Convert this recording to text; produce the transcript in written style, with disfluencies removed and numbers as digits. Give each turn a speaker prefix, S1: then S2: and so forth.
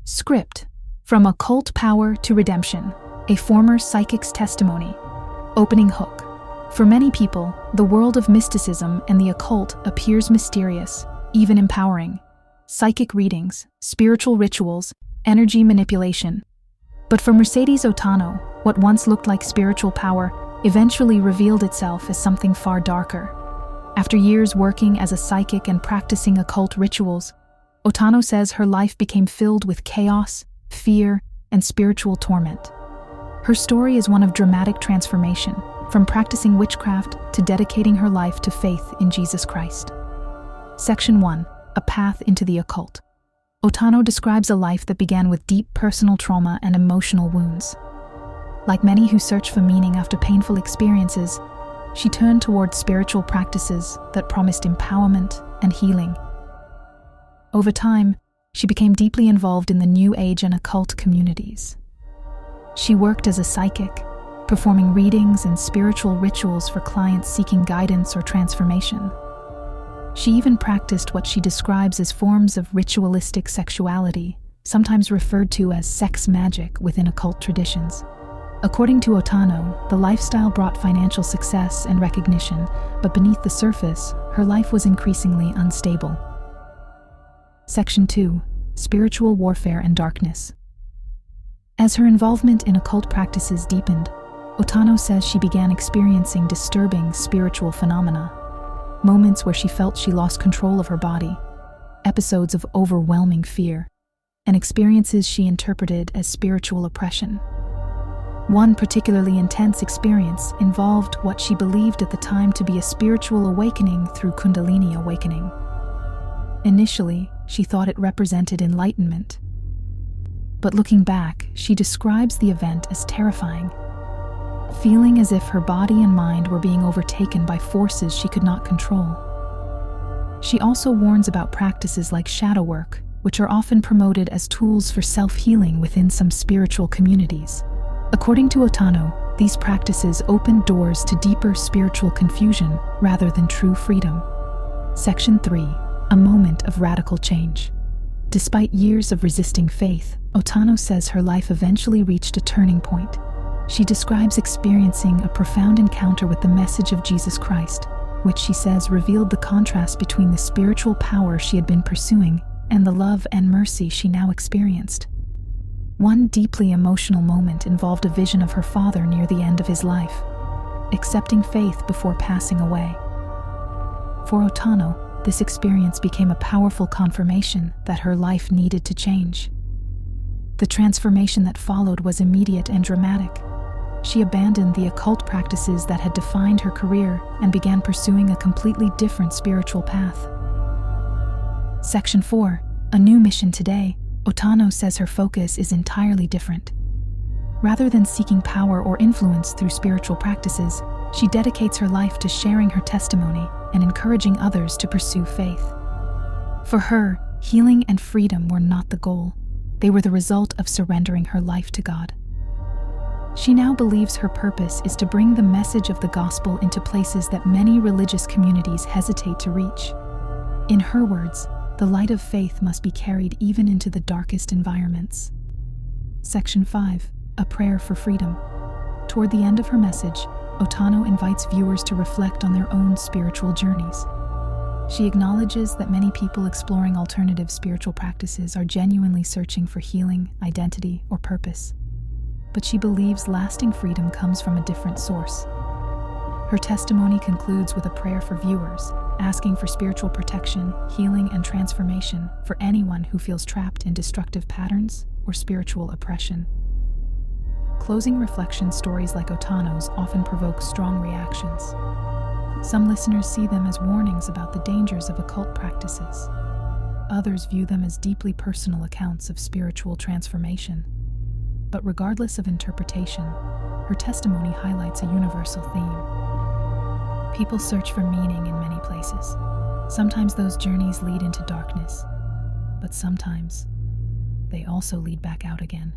S1: Script: From Occult Power to Redemption, a former psychic's testimony. Opening hook: For many people, the world of mysticism and the occult appears mysterious, even empowering. Psychic readings, spiritual rituals, energy manipulation. But for Mercedes Otano, what once looked like spiritual power eventually revealed itself as something far darker. After years working as a psychic and practicing occult rituals, Otano says her life became filled with chaos, fear, and spiritual torment. Her story is one of dramatic transformation, from practicing witchcraft to dedicating her life to faith in Jesus Christ. Section 1: A Path into the Occult. Otano describes a life that began with deep personal trauma and emotional wounds. Like many who search for meaning after painful experiences, she turned toward spiritual practices that promised empowerment and healing. Over time, she became deeply involved in the New Age and occult communities. She worked as a psychic, performing readings and spiritual rituals for clients seeking guidance or transformation. She even practiced what she describes as forms of ritualistic sexuality, sometimes referred to as sex magic within occult traditions. According to Otano, the lifestyle brought financial success and recognition, but beneath the surface, her life was increasingly unstable. Section 2: Spiritual Warfare and Darkness. As her involvement in occult practices deepened, Otano says she began experiencing disturbing spiritual phenomena. Moments where she felt she lost control of her body, episodes of overwhelming fear, and experiences she interpreted as spiritual oppression. One particularly intense experience involved what she believed at the time to be a spiritual awakening through Kundalini awakening. Initially, she thought it represented enlightenment. But looking back, she describes the event as terrifying, feeling as if her body and mind were being overtaken by forces she could not control. She also warns about practices like shadow work, which are often promoted as tools for self-healing within some spiritual communities. According to Otano, these practices open doors to deeper spiritual confusion rather than true freedom. Section 3: A Moment of Radical Change. Despite years of resisting faith, Otano says her life eventually reached a turning point. She describes experiencing a profound encounter with the message of Jesus Christ, which she says revealed the contrast between the spiritual power she had been pursuing and the love and mercy she now experienced. One deeply emotional moment involved a vision of her father near the end of his life, accepting faith before passing away. For Otano, this experience became a powerful confirmation that her life needed to change. The transformation that followed was immediate and dramatic. She abandoned the occult practices that had defined her career and began pursuing a completely different spiritual path. Section 4: A New Mission Today. Otano says her focus is entirely different. Rather than seeking power or influence through spiritual practices, she dedicates her life to sharing her testimony and encouraging others to pursue faith. For her, healing and freedom were not the goal. They were the result of surrendering her life to God. She now believes her purpose is to bring the message of the gospel into places that many religious communities hesitate to reach. In her words, the light of faith must be carried even into the darkest environments. Section 5: A Prayer for Freedom. Toward the end of her message, Otano invites viewers to reflect on their own spiritual journeys. She acknowledges that many people exploring alternative spiritual practices are genuinely searching for healing, identity, or purpose. But she believes lasting freedom comes from a different source. Her testimony concludes with a prayer for viewers, asking for spiritual protection, healing, and transformation for anyone who feels trapped in destructive patterns or spiritual oppression. Closing reflection stories like Otano's often provoke strong reactions. Some listeners see them as warnings about the dangers of occult practices. Others view them as deeply personal accounts of spiritual transformation. But regardless of interpretation, her testimony highlights a universal theme. People search for meaning in many places. Sometimes those journeys lead into darkness, but sometimes they also lead back out again.